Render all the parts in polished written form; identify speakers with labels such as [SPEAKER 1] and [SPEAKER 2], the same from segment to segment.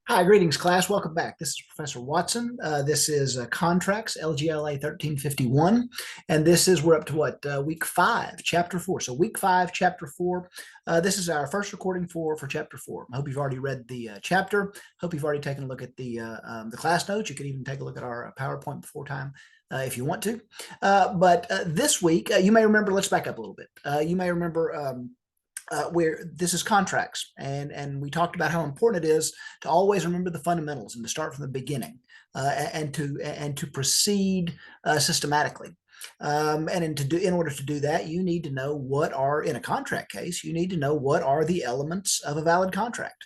[SPEAKER 1] Hi, greetings, class. Welcome back. This is Professor Watson. This is Contracts, LGLA 1351. And we're up to what? Week 5, Chapter 4. So week 5, Chapter 4. This is our first recording for Chapter 4. I hope you've already read the chapter. Hope you've already taken a look at the class notes. You could even take a look at our PowerPoint before time if you want to. But this week, you may remember, let's back up a little bit. You may remember where this is contracts, and we talked about how important it is to always remember the fundamentals and to start from the beginning and to proceed systematically. In order to do that, you need to know what are, in a contract case, you need to know what are the elements of a valid contract.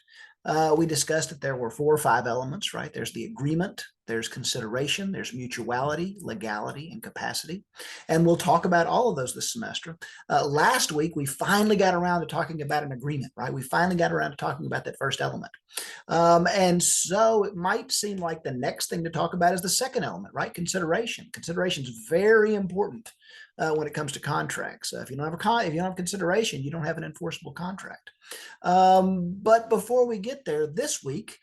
[SPEAKER 1] We discussed that there were 4 or 5 elements, right? There's the agreement, there's consideration, there's mutuality, legality, and capacity. And we'll talk about all of those this semester. Last week, we finally got around to talking about an agreement, right? We finally got around to talking about that first element. And so it might seem like the next thing to talk about is the second element, right? Consideration. Consideration is very important when it comes to contracts. If you don't have consideration, you don't have an enforceable contract. But before we get there, this week,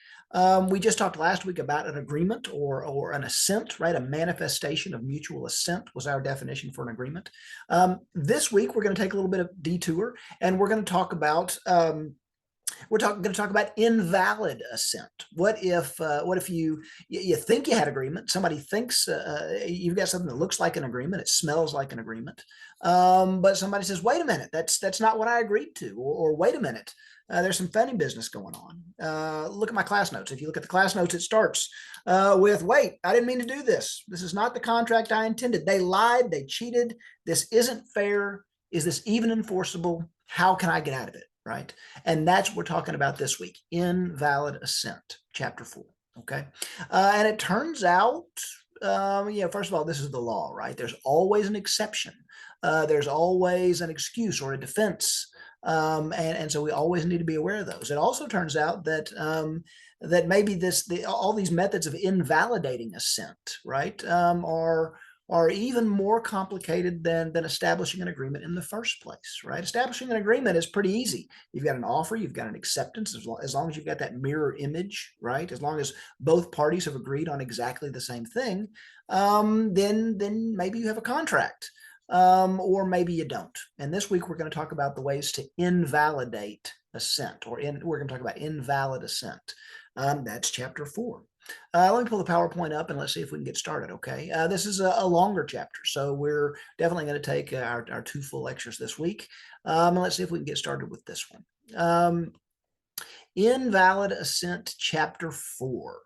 [SPEAKER 1] we just talked last week about an agreement or an assent, right? A manifestation of mutual assent was our definition for an agreement. This week, we're going to take a little bit of detour, and we're going to talk about going to talk about invalid assent. What if you think you had agreement? Somebody thinks you've got something that looks like an agreement, it smells like an agreement, but somebody says, "Wait a minute, that's not what I agreed to," or "Wait a minute, there's some funny business going on." Look at my class notes. If you look at the class notes, it starts with, "Wait, I didn't mean to do this. This is not the contract I intended. They lied. They cheated. This isn't fair. Is this even enforceable? How can I get out of it?" Right? And that's what we're talking about this week, invalid assent, chapter 4. Okay. And it turns out, first of all, this is the law, right? There's always an exception. There's always an excuse or a defense. And so we always need to be aware of those. It also turns out that that maybe all these methods of invalidating assent, right, are even more complicated than establishing an agreement in the first place, right? Establishing an agreement is pretty easy. You've got an offer, you've got an acceptance, as long as you've got that mirror image, right? As long as both parties have agreed on exactly the same thing, then maybe you have a contract, or maybe you don't. And this week we're going to talk about the ways to invalidate assent, we're going to talk about invalid assent. That's chapter 4. Let me pull the PowerPoint up and let's see if we can get started, okay? This is a longer chapter, so we're definitely going to take our 2 full lectures this week. And let's see if we can get started with this one. Invalid assent, chapter 4.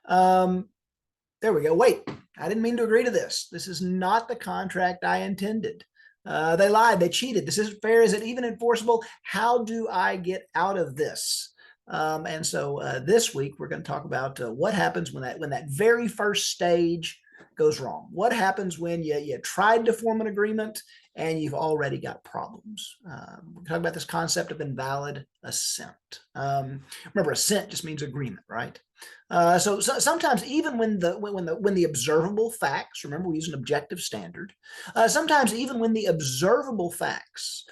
[SPEAKER 1] There we go. Wait, I didn't mean to agree to this. This is not the contract I intended. They lied, they cheated. This isn't fair. Is it even enforceable? How do I get out of this? And so this week we're going to talk about what happens when that very first stage goes wrong. What happens when you tried to form an agreement and you've already got problems? We're talking about this concept of invalid assent. Remember, assent just means agreement, right? So sometimes even when the observable facts, remember we use an objective standard. Sometimes even when the observable facts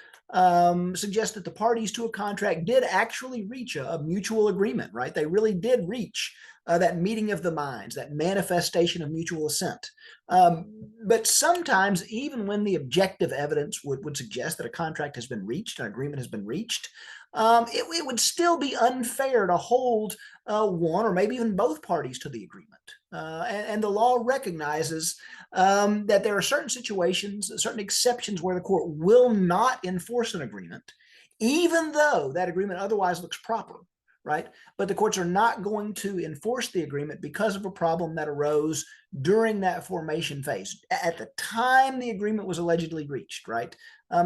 [SPEAKER 1] suggest that the parties to a contract did actually reach a mutual agreement, right? They really did reach that meeting of the minds, that manifestation of mutual assent. But sometimes, even when the objective evidence would suggest that a contract has been reached, an agreement has been reached, it would still be unfair to hold one or maybe even both parties to the agreement. And the law recognizes that there are certain situations, certain exceptions where the court will not enforce an agreement, even though that agreement otherwise looks proper, right? But the courts are not going to enforce the agreement because of a problem that arose during that formation phase, at the time the agreement was allegedly reached, right?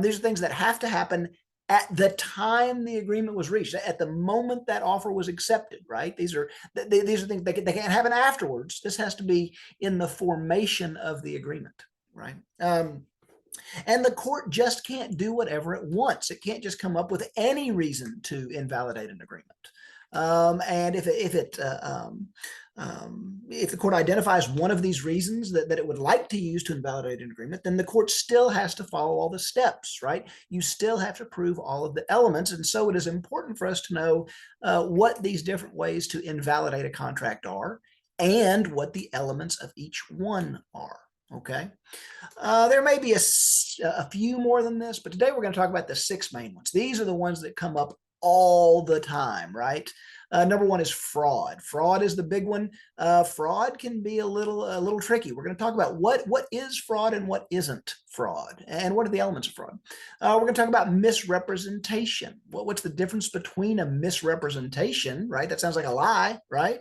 [SPEAKER 1] These are things that have to happen at the time the agreement was reached, at the moment that offer was accepted, right? These are things they can't happen afterwards. This has to be in the formation of the agreement, right? And the court just can't do whatever it wants. It can't just come up with any reason to invalidate an agreement. And if the court identifies one of these reasons that it would like to use to invalidate an agreement, then the court still has to follow all the steps, right? You still have to prove all of the elements. And so it is important for us to know what these different ways to invalidate a contract are and what the elements of each one are. Okay. There may be a few more than this, but today we're going to talk about the 6 main ones. These are the ones that come up all the time, right? Number one is fraud. Fraud is the big one. Fraud can be a little tricky. We're going to talk about what is fraud and what isn't fraud, and what are the elements of fraud. We're going to talk about misrepresentation. What's the difference between a misrepresentation, right? That sounds like a lie, right?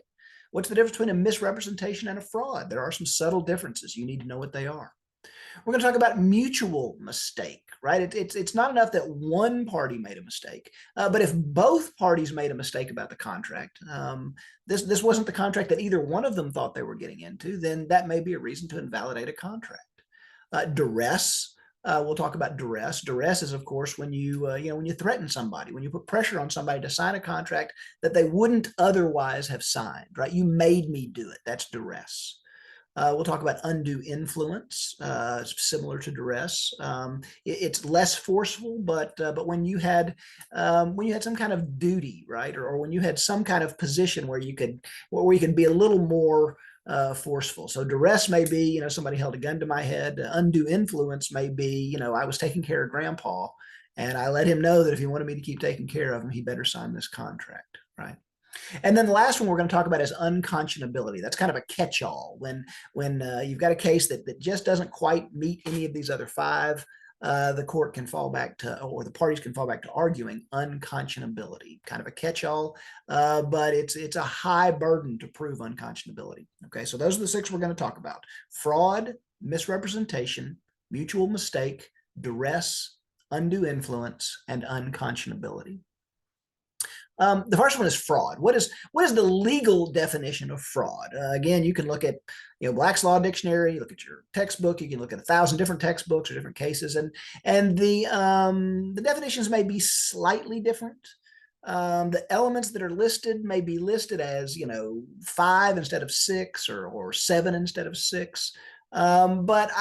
[SPEAKER 1] What's the difference between a misrepresentation and a fraud? There are some subtle differences. You need to know what they are. We're going to talk about mutual mistake, right? It's not enough that one party made a mistake, but if both parties made a mistake about the contract, this wasn't the contract that either one of them thought they were getting into, then that may be a reason to invalidate a contract. Duress. We'll talk about duress. Duress is, of course, when when you threaten somebody, when you put pressure on somebody to sign a contract that they wouldn't otherwise have signed, right? You made me do it. That's duress. We'll talk about undue influence, similar to duress. It's less forceful, but when you had some kind of duty, right, or when you had some kind of position where you could be a little more forceful. So duress may be, somebody held a gun to my head. Undue influence may be, I was taking care of Grandpa, and I let him know that if he wanted me to keep taking care of him, he better sign this contract, right? And then the last one we're going to talk about is unconscionability. That's kind of a catch-all. When you've got a case that just doesn't quite meet any of these other 5, the court can fall back to, or the parties can fall back to arguing unconscionability. Kind of a catch-all, but it's a high burden to prove unconscionability. Okay, so those are the 6 we're going to talk about: fraud, misrepresentation, mutual mistake, duress, undue influence, and unconscionability. The first one is fraud. What is the legal definition of fraud? Again, you can look at Black's Law Dictionary, look at your textbook, you can look at 1,000 different textbooks or different cases, and the definitions may be slightly different. The elements that are listed may be listed as 5 instead of 6 or 7 instead of 6, but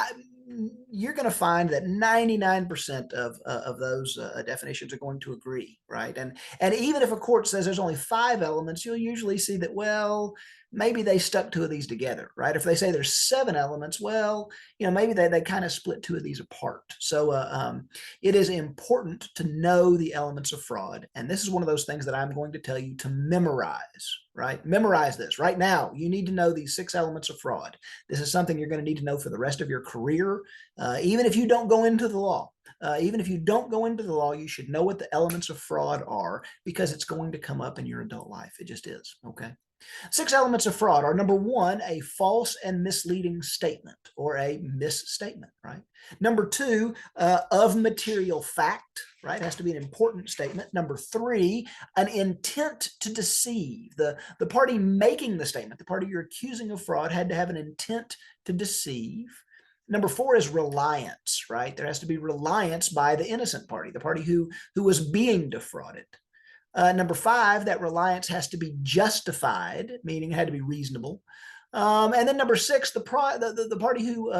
[SPEAKER 1] you're going to find that 99% of those definitions are going to agree, right? And even if a court says there's only 5 elements, you'll usually see that, well, maybe they stuck 2 of these together, right? If they say there's 7 elements, well, maybe they kind of split 2 of these apart. So it is important to know the elements of fraud. And this is one of those things that I'm going to tell you to memorize, right? Memorize this right now. You need to know these 6 elements of fraud. This is something you're going to need to know for the rest of your career, even if you don't go into the law. Even if you don't go into the law, you should know what the elements of fraud are, because it's going to come up in your adult life. It just is, okay? 6 elements of fraud are: number 1, a false and misleading statement or a misstatement, right? Number 2, of material fact, right? It has to be an important statement. Number 3, an intent to deceive. The party making the statement, the party you're accusing of fraud, had to have an intent to deceive. Number 4 is reliance, right? There has to be reliance by the innocent party, the party who was being defrauded. Number 5, that reliance has to be justified, meaning it had to be reasonable. And then number 6, the party who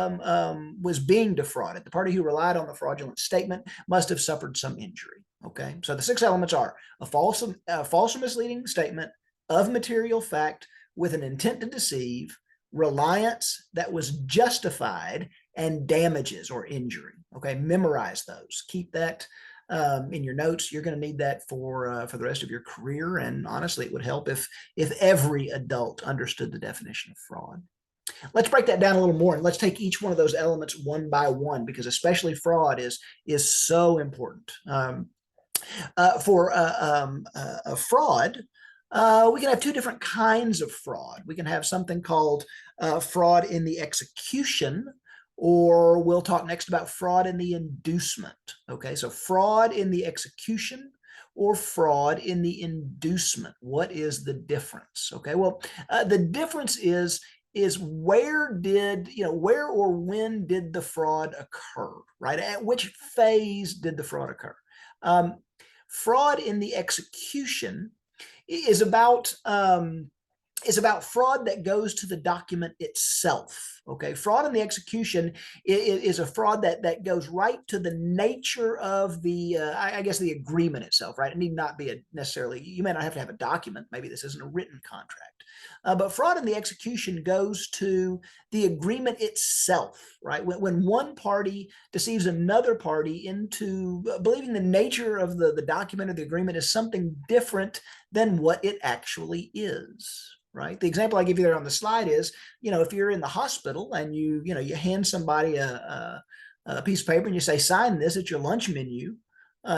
[SPEAKER 1] was being defrauded, the party who relied on the fraudulent statement, must have suffered some injury. Okay, so the 6 elements are a false or misleading statement, of material fact, with an intent to deceive, reliance that was justified, and damages or injury. Okay, memorize those. Keep that in your notes. You're going to need that for the rest of your career, and honestly, it would help if every adult understood the definition of fraud. Let's break that down a little more, and let's take each one of those elements one by one, because especially fraud is so important. For fraud, we can have 2 different kinds of fraud. We can have something called fraud in the execution, or we'll talk next about fraud in the inducement. Okay, so fraud in the execution or fraud in the inducement. What is the difference? Okay, well, the difference is where or when did the fraud occur, right? At which phase did the fraud occur? Fraud in the execution is about fraud that goes to the document itself. Okay, fraud in the execution is a fraud that goes right to the nature of the, I guess, the agreement itself. Right, it need not be necessarily. You may not have to have a document. Maybe this isn't a written contract. But fraud in the execution goes to the agreement itself, right? When one party deceives another party into believing the nature of the document or the agreement is something different than what it actually is, right? The example I give you there on the slide is, if you're in the hospital and you hand somebody a piece of paper and you say, sign this, it's your lunch menu.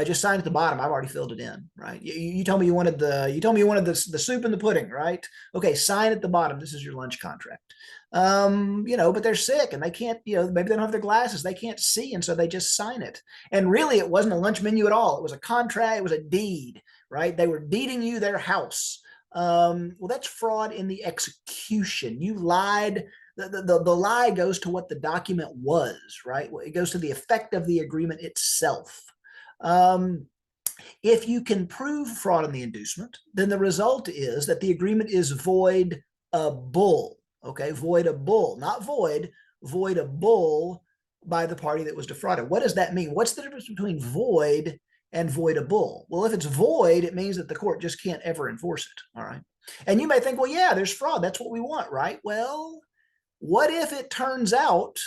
[SPEAKER 1] Just sign at the bottom. I've already filled it in, right? You told me you wanted the soup and the pudding, right? Okay, sign at the bottom. This is your lunch contract. But they're sick and they can't, maybe they don't have their glasses, they can't see, and so they just sign it. And really, it wasn't a lunch menu at all. It was a contract. It was a deed, right? They were deeding you their house. Well, that's fraud in the execution. You lied. The lie goes to what the document was, right? It goes to the effect of the agreement itself. If you can prove fraud in the inducement, then the result is that the agreement is voidable. Okay, voidable, not void, voidable by the party that was defrauded. What does that mean? What's the difference between void and voidable? Well, if it's void, it means that the court just can't ever enforce it. All right. And you may think, well, yeah, there's fraud. That's what we want, right? Well, what if it turns out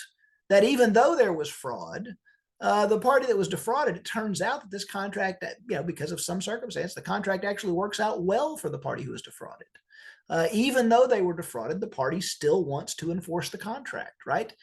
[SPEAKER 1] that even though there was fraud, the party that was defrauded, it turns out that this contract, because of some circumstance, the contract actually works out well for the party who was defrauded. Even though they were defrauded, the party still wants to enforce the contract, right?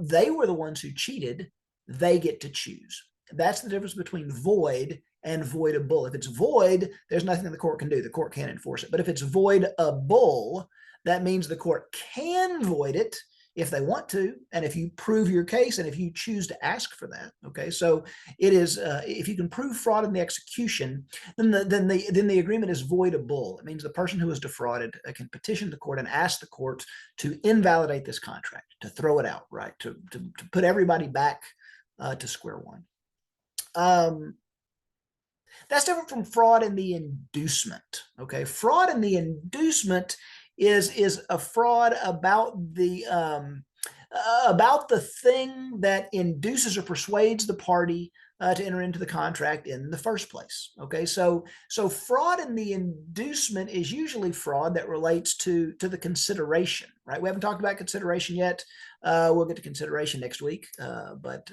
[SPEAKER 1] They were the ones who cheated. They get to choose. That's the difference between void and voidable. If it's void, there's nothing the court can do. The court can't enforce it. But if it's voidable, that means the court can void it if they want to, and if you prove your case, and if you choose to ask for that. Okay, so it is if you can prove fraud in the execution, then the agreement is voidable. It means the person who was defrauded can petition the court and ask the court to invalidate this contract, to throw it out, right, to put everybody back to square one. That's different from fraud in the inducement. Okay, fraud in the inducement is a fraud about the thing that induces or persuades the party to enter into the contract in the first place. Okay, so fraud in the inducement is usually fraud that relates to the consideration, right? We haven't talked about consideration yet. We'll get to consideration next week, but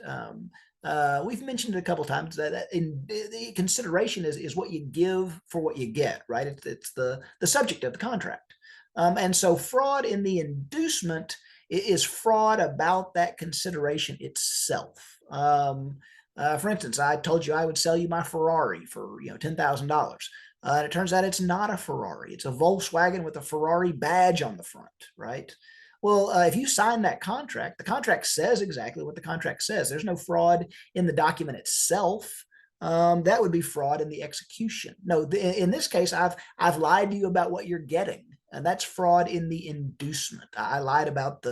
[SPEAKER 1] we've mentioned it a couple times that the consideration is what you give for what you get, right? It's the subject of the contract. And so fraud in the inducement is fraud about that consideration itself. For instance, I told you I would sell you my Ferrari for $10,000. And it turns out it's not a Ferrari. It's a Volkswagen with a Ferrari badge on the front, right? Well, if you sign that contract, the contract says exactly what the contract says. There's no fraud in the document itself. That would be fraud in the execution. No, in this case, I've lied to you about what you're getting. And that's fraud in the inducement. I lied about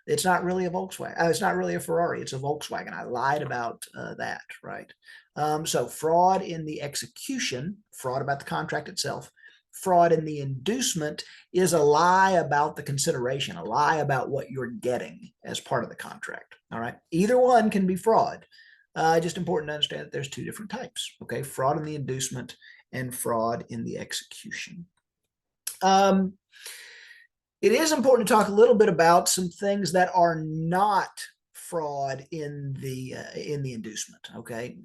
[SPEAKER 1] it's not really a Volkswagen. It's not really a Ferrari. It's a Volkswagen. I lied about that, right? So fraud in the execution, fraud about the contract itself. Fraud in the inducement is a lie about the consideration, a lie about what you're getting as part of the contract, all right? Either one can be fraud. Just important to understand that there's two different types, okay? Fraud in the inducement and fraud in the execution. It is important to talk a little bit about some things that are not fraud in the inducement, okay?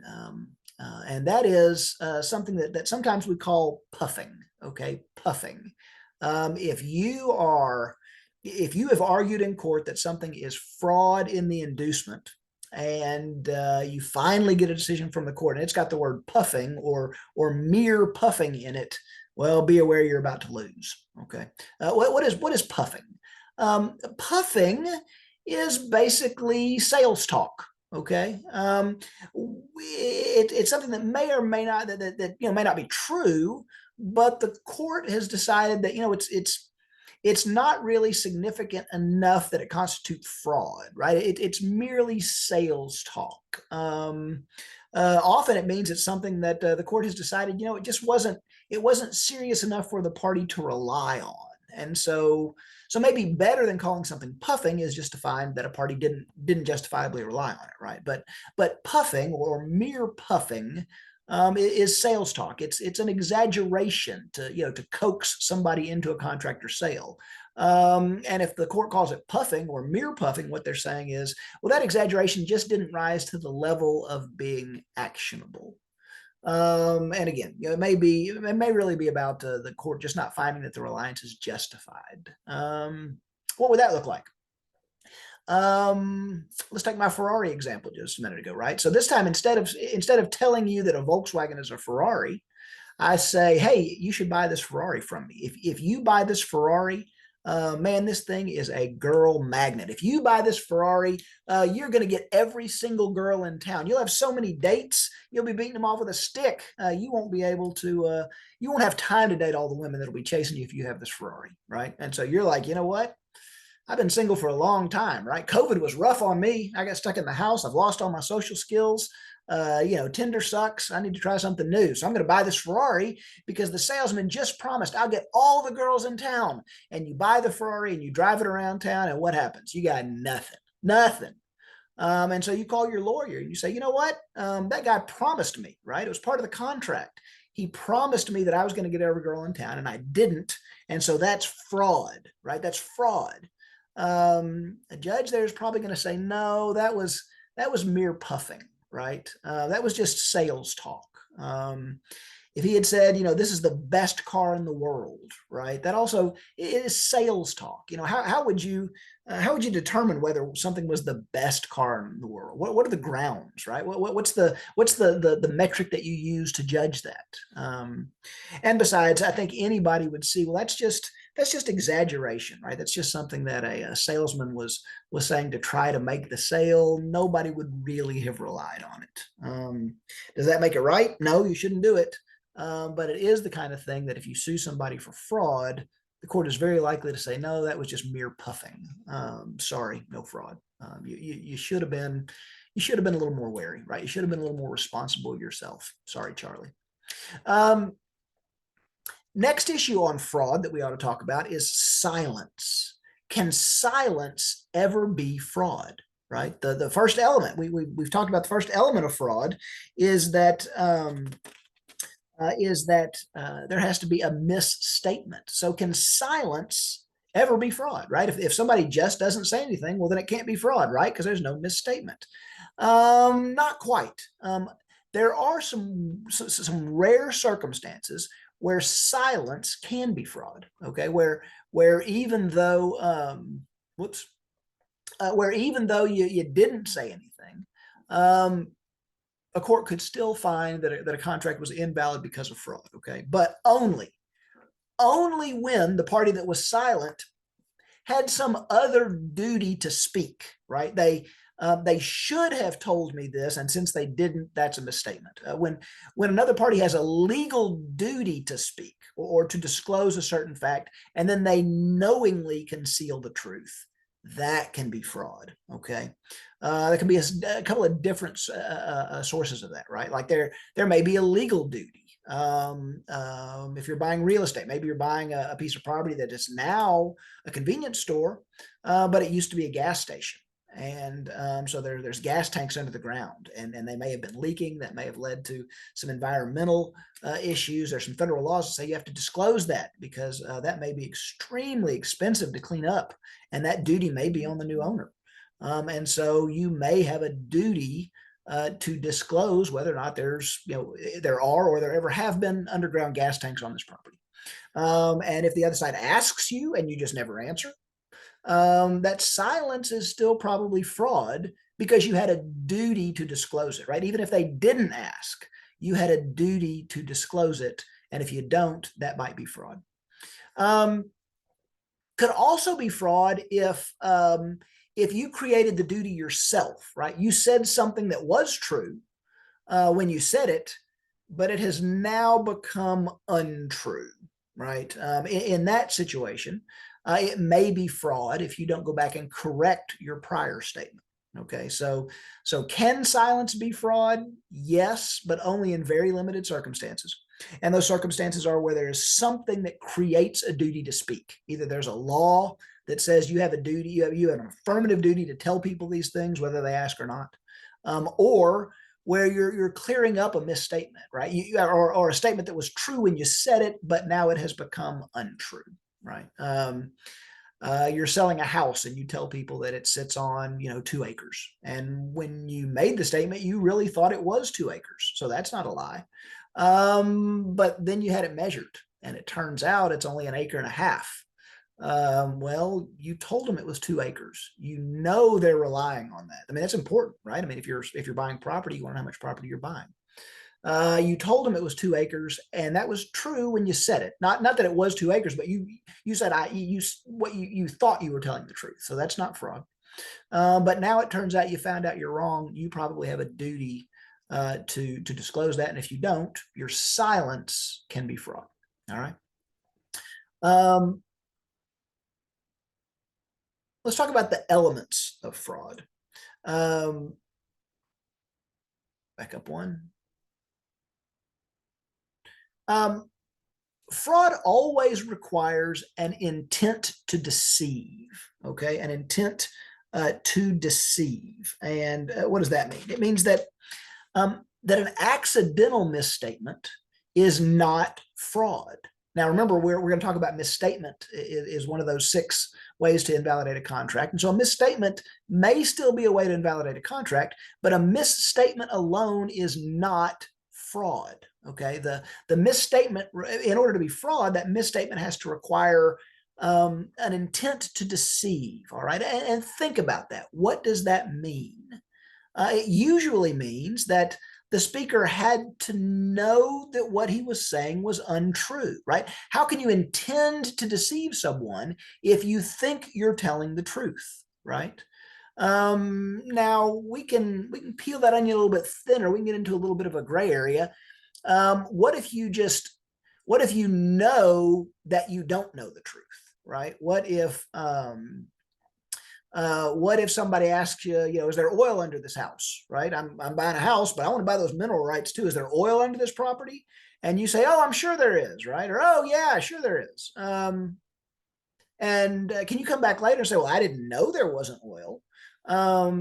[SPEAKER 1] And that is something that sometimes we call puffing, okay? Puffing. If you have argued in court that something is fraud in the inducement, and you finally get a decision from the court, and it's got the word puffing or mere puffing in it, well, be aware you're about to lose. Okay, what is puffing? Puffing is basically sales talk. Okay, it's something that may or may not may not be true, but the court has decided that it's not really significant enough that it constitutes fraud, right? It's merely sales talk. Often it means it's something that the court has decided, it wasn't serious enough for the party to rely on. And so maybe better than calling something puffing is just to find that a party didn't justifiably rely on it, right? But puffing or mere puffing is sales talk. It's an exaggeration to coax somebody into a contract or sale. And if the court calls it puffing or mere puffing, what they're saying is, well, that exaggeration just didn't rise to the level of being actionable. And again, it may really be about the court just not finding that the reliance is justified. What would that look like? Let's take my Ferrari example just a minute ago, right? So this time, instead of telling you that a Volkswagen is a Ferrari, I say, hey, you should buy this Ferrari from me. If you buy this Ferrari, man, this thing is a girl magnet. If you buy this Ferrari, you're going to get every single girl in town. You'll have so many dates, you'll be beating them off with a stick. You won't be able to, you won't have time to date all the women that'll be chasing you if you have this Ferrari, right? And so you're like, you know what? I've been single for a long time, right? COVID was rough on me. I got stuck in the house. I've lost all my social skills. Tinder sucks. I need to try something new. So I'm going to buy this Ferrari because the salesman just promised I'll get all the girls in town. And you buy the Ferrari and you drive it around town, and what happens? You got nothing. And so you call your lawyer and you say, you know what? That guy promised me, right? It was part of the contract. He promised me that I was going to get every girl in town, and I didn't. And so that's fraud, right? That's fraud. A judge there is probably going to say, no, that was mere puffing, right? That was just sales talk. If he had said, this is the best car in the world, right? That also is sales talk. How would you determine whether something was the best car in the world? What are the grounds, right? What's the metric that you use to judge that? And besides, I think anybody would see, well, that's just exaggeration, right? That's just something that a salesman was saying to try to make the sale. Nobody would really have relied on it. Does that make it right? No, you shouldn't do it. But it is the kind of thing that if you sue somebody for fraud, the court is very likely to say, no, that was just mere puffing. Sorry, no fraud. You should have been a little more wary, right? You should have been a little more responsible yourself. Sorry, Charlie. Next issue on fraud that we ought to talk about is silence. Can silence ever be fraud? Right. The first element we've talked about. The first element of fraud is that there has to be a misstatement. So can silence ever be fraud? Right. If somebody just doesn't say anything, well, then it can't be fraud, right? Because there's no misstatement. Not quite. There are some rare circumstances where silence can be fraud, okay? Where even though you didn't say anything, a court could still find that a contract was invalid because of fraud, okay? But only when the party that was silent had some other duty to speak, right? They should have told me this, and since they didn't, that's a misstatement. When another party has a legal duty to speak or to disclose a certain fact, and then they knowingly conceal the truth, that can be fraud, okay? There can be a couple of different sources of that, right? Like there may be a legal duty. If you're buying real estate, maybe you're buying a piece of property that is now a convenience store, but it used to be a gas station. And so there's gas tanks under the ground, and they may have been leaking. That may have led to some environmental issues. There's some federal laws that say you have to disclose that because that may be extremely expensive to clean up, and that duty may be on the new owner. And so you may have a duty to disclose whether or not there are or there ever have been underground gas tanks on this property. And if the other side asks you and you just never answer, that silence is still probably fraud because you had a duty to disclose it, right? Even if they didn't ask, you had a duty to disclose it. And if you don't, that might be fraud. Could also be fraud if you created the duty yourself, right? You said something that was true when you said it, but it has now become untrue, right? In that situation, it may be fraud if you don't go back and correct your prior statement. Okay, so can silence be fraud? Yes, but only in very limited circumstances. And those circumstances are where there is something that creates a duty to speak. Either there's a law that says you have a duty, you have an affirmative duty to tell people these things, whether they ask or not, or where you're clearing up a misstatement, right? Or a statement that was true when you said it, but now it has become untrue, right? You're selling a house and you tell people that it sits on 2 acres, and when you made the statement you really thought it was 2 acres, so that's not a lie. But then you had it measured and it turns out it's only 1.5 acres. Well, you told them it was 2 acres. They're relying on that. I mean, that's important, right? I mean, if you're buying property, you want to know how much property you're buying. You told them it was 2 acres, and that was true when you said it. Not that it was 2 acres, but you said you thought you were telling the truth. So that's not fraud. But now it turns out you found out you're wrong. You probably have a duty to disclose that, and if you don't, your silence can be fraud. All right. Let's talk about the elements of fraud. Back up one. Fraud always requires an intent to deceive, okay? An intent to deceive. And what does that mean? It means that that an accidental misstatement is not fraud. Now, remember, we're going to talk about misstatement is one of those 6 ways to invalidate a contract. And so a misstatement may still be a way to invalidate a contract, but a misstatement alone is not fraud. Okay, the misstatement, in order to be fraud, that misstatement has to require an intent to deceive. All right, and think about that. What does that mean? It usually means that the speaker had to know that what he was saying was untrue, right? How can you intend to deceive someone if you think you're telling the truth, right? Now we can peel that onion a little bit thinner. We can get into a little bit of a gray area. What if you know that you don't know the truth, right? What if somebody asks you, is there oil under this house, right? I'm buying a house, but I want to buy those mineral rights too. Is there oil under this property? And you say, oh, I'm sure there is, right? Or, oh yeah, sure there is. And can you come back later and say, well, I didn't know there wasn't oil.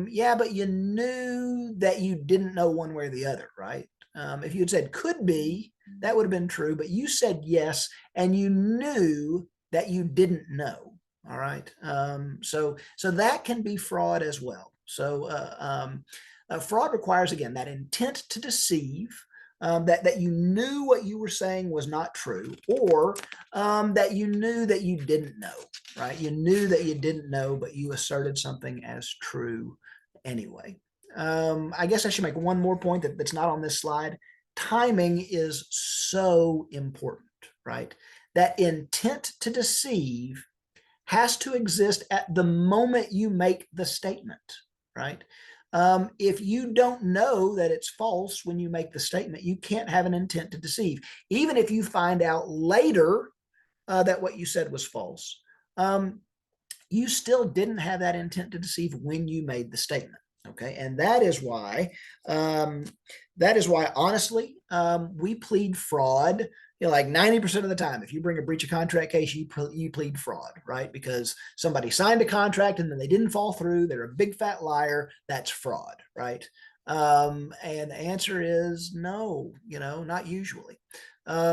[SPEAKER 1] Yeah, but you knew that you didn't know one way or the other, right? If you had said could be, that would have been true, but you said yes, and you knew that you didn't know. All right. So that can be fraud as well. So fraud requires, again, that intent to deceive, that you knew what you were saying was not true, or that you knew that you didn't know, right? You knew that you didn't know, but you asserted something as true anyway. I guess I should make one more point that's not on this slide. Timing is so important, right? That intent to deceive has to exist at the moment you make the statement, right? If you don't know that it's false when you make the statement, you can't have an intent to deceive. Even if you find out later that what you said was false, you still didn't have that intent to deceive when you made the statement. Okay, and that is why honestly, we plead fraud. Like 90% of the time, if you bring a breach of contract case, you plead fraud, right? Because somebody signed a contract and then they didn't follow through. They're a big fat liar. That's fraud, right? And the answer is no, not usually.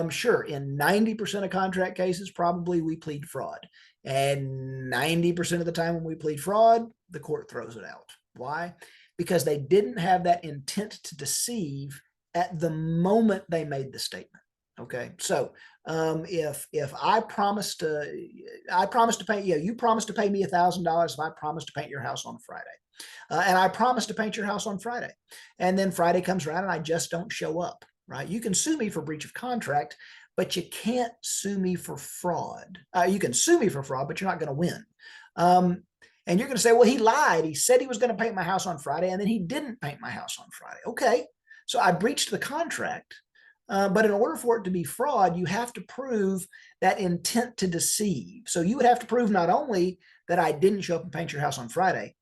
[SPEAKER 1] Sure, in 90% of contract cases, probably we plead fraud. And 90% of the time when we plead fraud, the court throws it out. Why? Because they didn't have that intent to deceive at the moment they made the statement. Okay, so if I promised to pay, you promised to pay me $1,000 if I promised to paint your house on Friday, and I promised to paint your house on Friday, and then Friday comes around and I just don't show up, right? You can sue me for breach of contract, but you can't sue me for fraud. You can sue me for fraud, but you're not going to win. And you're going to say, well, he lied. He said he was going to paint my house on Friday, and then he didn't paint my house on Friday. Okay, so I breached the contract, But in order for it to be fraud, you have to prove that intent to deceive. So you would have to prove not only that I didn't show up and paint your house on Friday,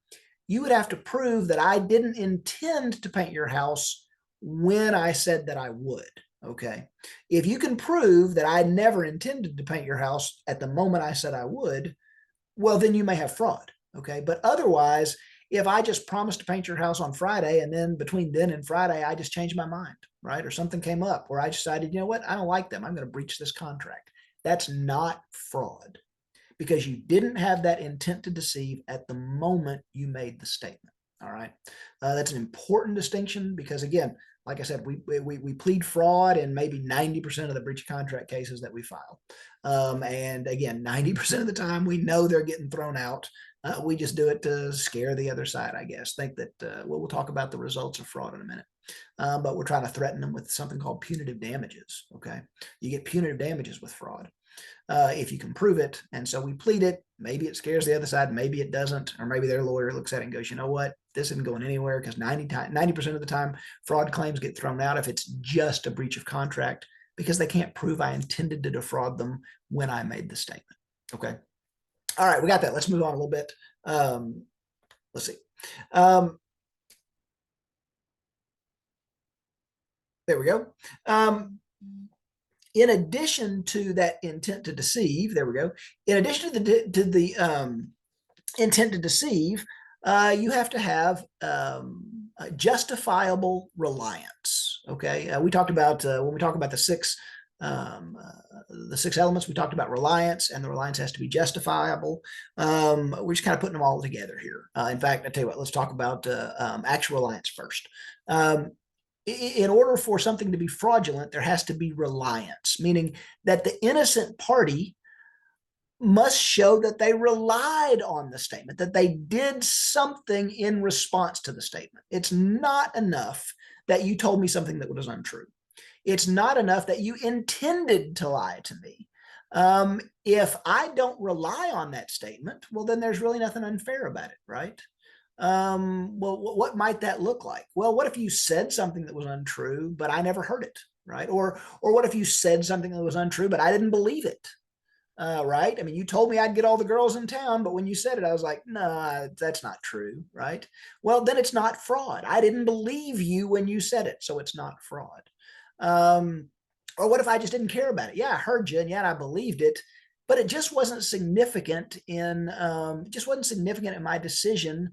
[SPEAKER 1] you would have to prove that I didn't intend to paint your house when I said that I would. Okay. If you can prove that I never intended to paint your house at the moment I said I would, well, then you may have fraud. Okay. But otherwise, if I just promised to paint your house on Friday and then between then and Friday, I just changed my mind, right? Or something came up where I decided, you know what, I don't like them. I'm going to breach this contract. That's not fraud because you didn't have that intent to deceive at the moment you made the statement. All right. That's an important distinction because, again, like I said, we plead fraud in maybe 90% of the breach of contract cases that we file. And again, 90% of the time we know they're getting thrown out. We just do it to scare the other side, I guess. Think that we'll talk about the results of fraud in a minute. But we're trying to threaten them with something called punitive damages. Okay. You get punitive damages with fraud. If you can prove it. And so we plead it. Maybe it scares the other side. Maybe it doesn't. Or maybe their lawyer looks at it and goes, you know what? This isn't going anywhere because 90% of the time, fraud claims get thrown out if it's just a breach of contract because they can't prove I intended to defraud them when I made the statement. Okay. All right. We got that. Let's move on a little bit. Let's see. There we go. In addition to that intent to deceive, there we go. In addition to the intent to deceive, you have to have justifiable reliance. Okay, we talked about when we talk about the six elements. We talked about reliance, and the reliance has to be justifiable. We're just kind of putting them all together here. In fact, I tell you what, let's talk about actual reliance first. In order for something to be fraudulent, there has to be reliance, meaning that the innocent party must show that they relied on the statement, that they did something in response to the statement. It's not enough that you told me something that was untrue. It's not enough that you intended to lie to me. If I don't rely on that statement, well, then there's really nothing unfair about it, right? Well, what might that look like? Well, what if you said something that was untrue, but I never heard it, right? Or what if you said something that was untrue, but I didn't believe it, right? I mean, you told me I'd get all the girls in town, but when you said it, I was like, no, that's not true, right? Well, then it's not fraud. I didn't believe you when you said it, so it's not fraud. Or what if I just didn't care about it? Yeah, I heard you, and yeah, I believed it, but it just wasn't significant in my decision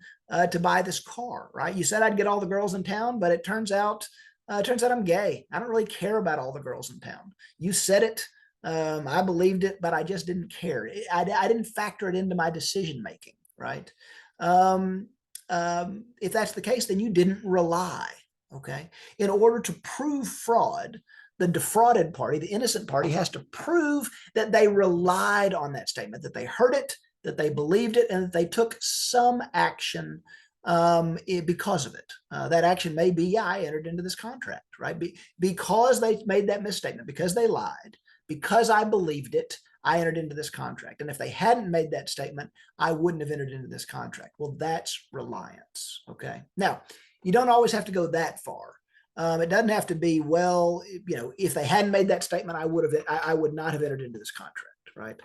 [SPEAKER 1] to buy this car, right? You said I'd get all the girls in town, but it turns out I'm gay. I don't really care about all the girls in town. You said it, I believed it, but I just didn't care. I didn't factor it into my decision making, right? If that's the case, then you didn't rely. Okay. In order to prove fraud, the defrauded party, the innocent party, has to prove that they relied on that statement, that they heard it, that they believed it, and that they took some action because of it. That action may be, yeah, I entered into this contract, right? Because they made that misstatement, because they lied, because I believed it, I entered into this contract. And if they hadn't made that statement, I wouldn't have entered into this contract. Well, that's reliance. Okay. Now, you don't always have to go that far. It doesn't have to be, well, if they hadn't made that statement, I would not have entered into this contract, right?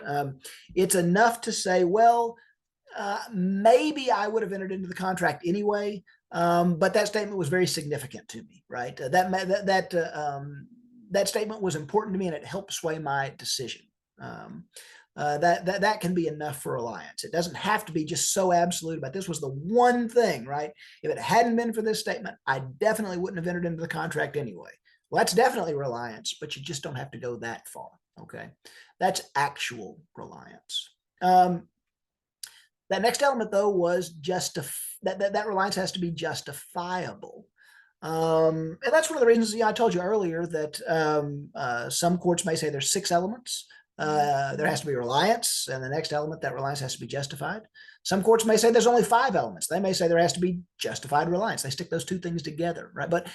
[SPEAKER 1] It's enough to say, well, maybe I would have entered into the contract anyway, but that statement was very significant to me, right? That statement was important to me, and it helped sway my decision. That can be enough for reliance. It doesn't have to be just so absolute about this was the one thing, right? If it hadn't been for this statement, I definitely wouldn't have entered into the contract anyway. Well, that's definitely reliance, but you just don't have to go that far. Okay. That's actual reliance. That next element, though, was that reliance has to be justifiable. And that's one of the reasons I told you earlier that some courts may say there's 6 elements. There has to be reliance, and the next element, that reliance has to be justified. Some courts may say there's only 5 elements. They may say there has to be justified reliance. They stick those 2 things together, right? But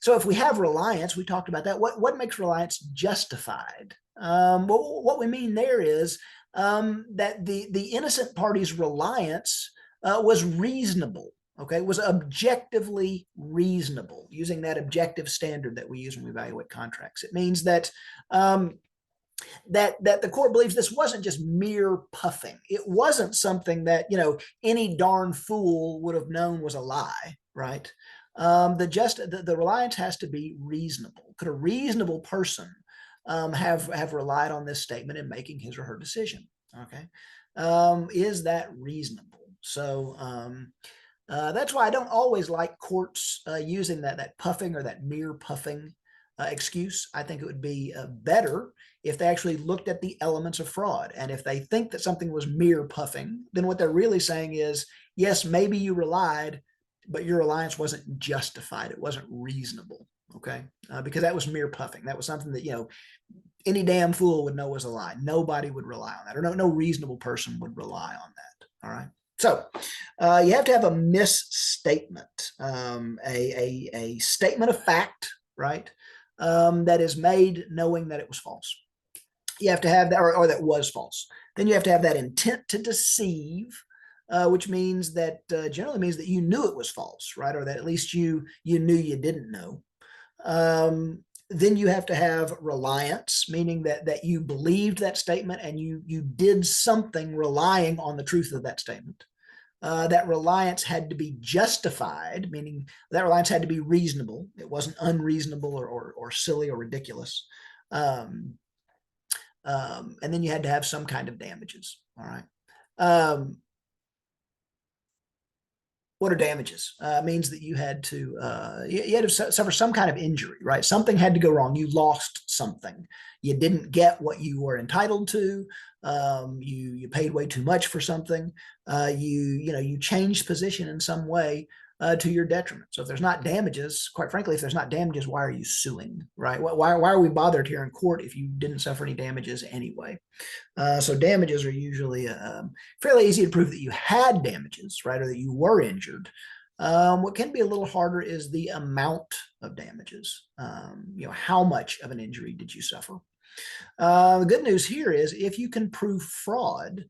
[SPEAKER 1] so if we have reliance, we talked about that. What makes reliance justified? Well, what we mean there is that the innocent party's reliance was reasonable. okay, was objectively reasonable, using that objective standard that we use when we evaluate contracts. It means that that the court believes this wasn't just mere puffing. It wasn't something that, any darn fool would have known was a lie, right? The reliance has to be reasonable. Could a reasonable person have relied on this statement in making his or her decision? Okay, is that reasonable? So that's why I don't always like courts using that puffing or that mere puffing excuse. I think it would be better if they actually looked at the elements of fraud. And if they think that something was mere puffing, then what they're really saying is, yes, maybe you relied, but your reliance wasn't justified. It wasn't reasonable. Okay, because that was mere puffing. That was something that any damn fool would know was a lie. Nobody would rely on that, or no reasonable person would rely on that. All right. So you have to have a misstatement, a statement of fact, right, that is made knowing that it was false. You have to have that, or that was false. Then you have to have that intent to deceive, which means that generally means that you knew it was false, right, or that at least you knew you didn't know. Then you have to have reliance, meaning that you believed that statement and you did something relying on the truth of that statement. That reliance had to be justified, meaning that reliance had to be reasonable. It wasn't unreasonable or silly or ridiculous. And then you had to have some kind of damages. All right. What are damages? Means that you had to suffer some kind of injury, right? Something had to go wrong. You lost something. You didn't get what you were entitled to. You paid way too much for something. You changed position in some way to your detriment. So if there's not damages, quite frankly, if there's not damages, why are you suing, right? Why are we bothered here in court if you didn't suffer any damages anyway? So damages are usually fairly easy to prove that you had damages, right, or that you were injured. What can be a little harder is the amount of damages. How much of an injury did you suffer? The good news here is if you can prove fraud,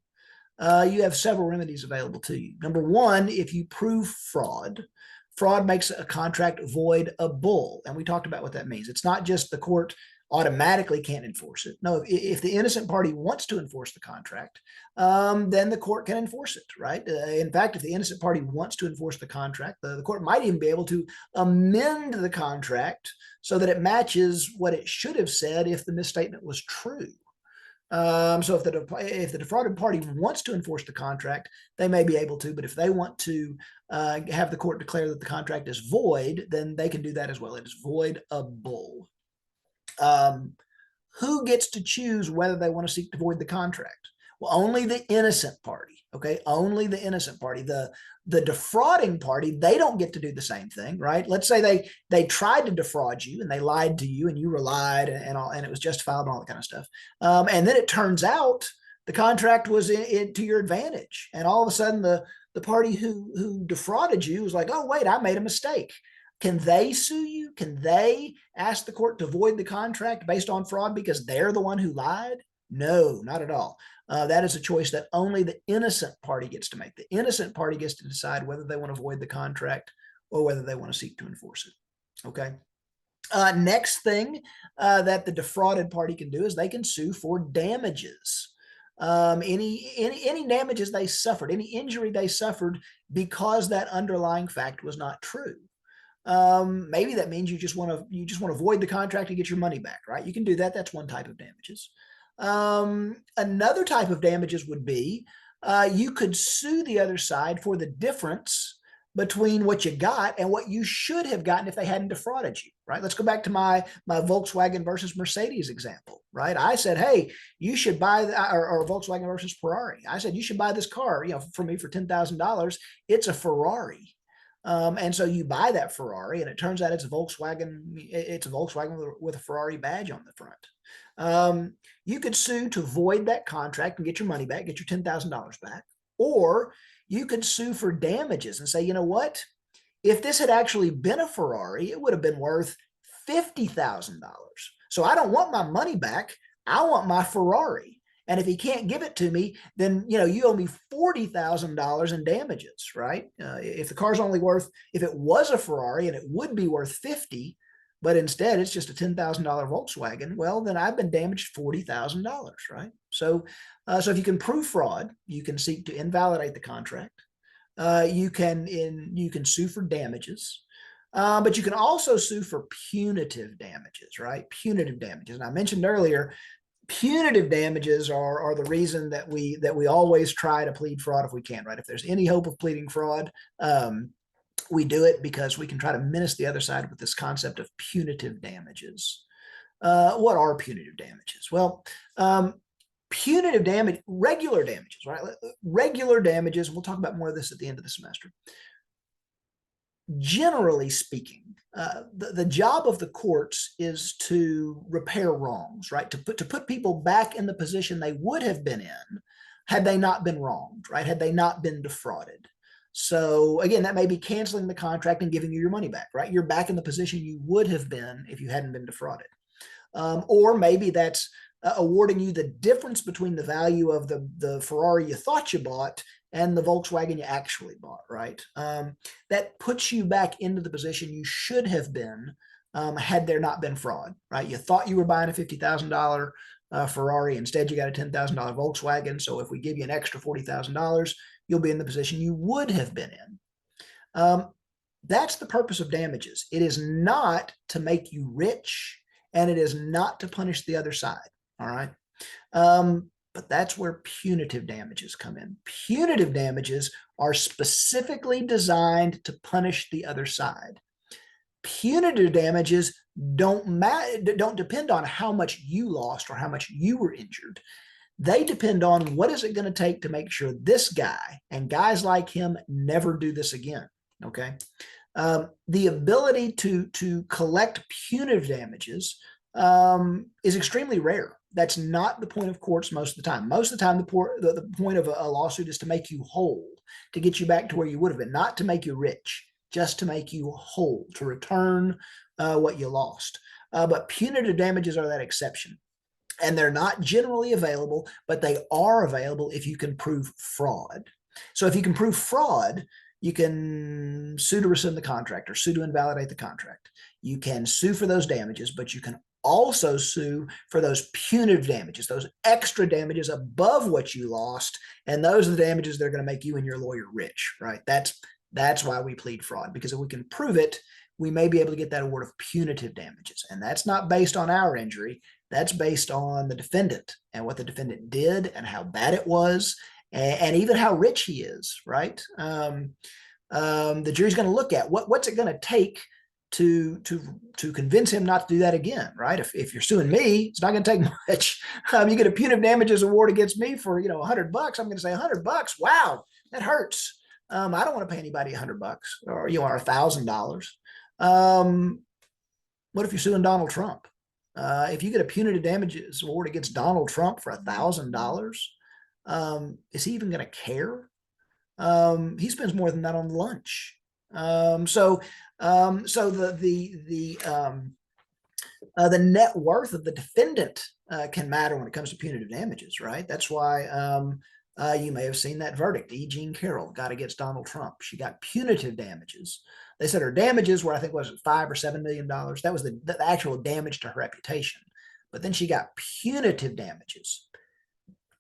[SPEAKER 1] you have several remedies available to you. Number one, if you prove fraud makes a contract voidable. And we talked about what that means. It's not just the court automatically can't enforce it. No, if the innocent party wants to enforce the contract, then the court can enforce it, right? In fact, if the innocent party wants to enforce the contract, the court might even be able to amend the contract so that it matches what it should have said if the misstatement was true. So if the defrauded party wants to enforce the contract, they may be able to, but if they want to have the court declare that the contract is void, then they can do that as well. It is voidable. Who gets to choose whether they want to seek to void the contract? Well, only the innocent party, okay? Only the innocent party. The defrauding party, they don't get to do the same thing, right? Let's say they tried to defraud you and they lied to you and you relied and it was justified and all that kind of stuff. And then it turns out the contract was to your advantage. And all of a sudden the party who defrauded you was like, oh, wait, I made a mistake. Can they sue you? Can they ask the court to void the contract based on fraud because they're the one who lied? No, not at all. That is a choice that only the innocent party gets to make. The innocent party gets to decide whether they want to void the contract or whether they want to seek to enforce it. Okay. Next thing that the defrauded party can do is they can sue for damages. Any damages they suffered, any injury they suffered because that underlying fact was not true. Maybe that means you just want to void the contract and get your money back, right? You can do that. That's one type of damages. Another type of damages would be you could sue the other side for the difference between what you got and what you should have gotten if they hadn't defrauded you, right? Let's go back to my Volkswagen versus Mercedes example, right? I said, hey, you should buy or Volkswagen versus Ferrari. I said, you should buy this car, for me for $10,000. It's a Ferrari. And so you buy that Ferrari, and it turns out it's a Volkswagen. It's a Volkswagen with a Ferrari badge on the front. You could sue to void that contract and get your money back, get your $10,000 back, or you could sue for damages and say, you know what? If this had actually been a Ferrari, it would have been worth $50,000. So I don't want my money back. I want my Ferrari. And if he can't give it to me, then, you owe me $40,000 in damages, right? If the car's only worth, if it was a Ferrari and it would be worth 50, but instead it's just a $10,000 Volkswagen, well, then I've been damaged $40,000, right? So if you can prove fraud, you can seek to invalidate the contract. You can sue for damages. But you can also sue for punitive damages, right? Punitive damages. And I mentioned earlier, punitive damages are the reason that we always try to plead fraud if we can, right? If there's any hope of pleading fraud, we do it because we can try to menace the other side with this concept of punitive damages. What are punitive damages? Well, punitive damage, regular damages, right? Regular damages, we'll talk about more of this at the end of the semester. Generally speaking, the job of the courts is to repair wrongs, right? To put people back in the position they would have been in had they not been wronged, right? Had they not been defrauded. So again, that may be canceling the contract and giving you your money back, right? You're back in the position you would have been if you hadn't been defrauded. Or maybe that's awarding you the difference between the value of the Ferrari you thought you bought and the Volkswagen you actually bought, right? That puts you back into the position you should have been had there not been fraud, right? You thought you were buying a $50,000 Ferrari. Instead, you got a $10,000 Volkswagen. So if we give you an extra $40,000, you'll be in the position you would have been in. That's the purpose of damages. It is not to make you rich, and it is not to punish the other side, all right? But that's where punitive damages come in. Punitive damages are specifically designed to punish the other side. Punitive damages don't depend on how much you lost or how much you were injured. They depend on what is it going to take to make sure this guy and guys like him never do this again, okay? The ability to collect punitive damages is extremely rare. That's not the point of courts most of the time. Most of the time, the point of a lawsuit is to make you whole, to get you back to where you would have been, not to make you rich, just to make you whole, to return what you lost. But punitive damages are that exception. And they're not generally available, but they are available if you can prove fraud. So if you can prove fraud, you can sue to rescind the contract or sue to invalidate the contract. You can sue for those damages, but you can also sue for those punitive damages, those extra damages above what you lost. And those are the damages that are going to make you and your lawyer rich, right? That's why we plead fraud, because if we can prove it, we may be able to get that award of punitive damages. And that's not based on our injury. That's based on the defendant and what the defendant did and how bad it was, and even how rich he is, right? The jury's going to look at what's it going to take to convince him not to do that again, right? If you're suing me, it's not going to take much. You get a punitive damages award against me for $100. I'm going to say $100. Wow, that hurts. I don't want to pay anybody $100 or $1,000. What if you're suing Donald Trump? If you get a punitive damages award against Donald Trump for $1,000, is he even going to care? He spends more than that on lunch. So the net worth of the defendant can matter when it comes to punitive damages, right? That's why you may have seen that verdict. E. Jean Carroll got against Donald Trump. She got punitive damages. They said her damages were, I think, was it $5 or $7 million. That was the actual damage to her reputation. But then she got punitive damages.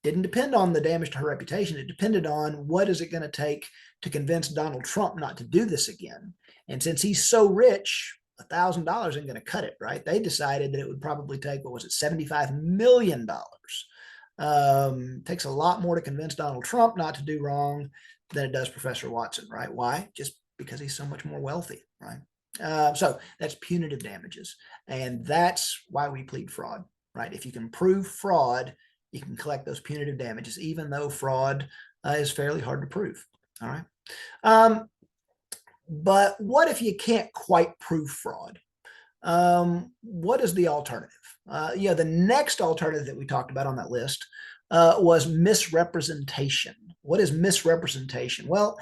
[SPEAKER 1] Didn't depend on the damage to her reputation. It depended on what is it going to take to convince Donald Trump not to do this again. And since he's so rich, $1,000 isn't going to cut it, right? They decided that it would probably take, $75 million. Takes a lot more to convince Donald Trump not to do wrong than it does Professor Watson, right? Why? Just because he's so much more wealthy, right? So that's punitive damages. And that's why we plead fraud, right? If you can prove fraud, you can collect those punitive damages, even though fraud is fairly hard to prove, all right? But what if you can't quite prove fraud? What is the alternative? The next alternative that we talked about on that list was misrepresentation. What is misrepresentation? Well,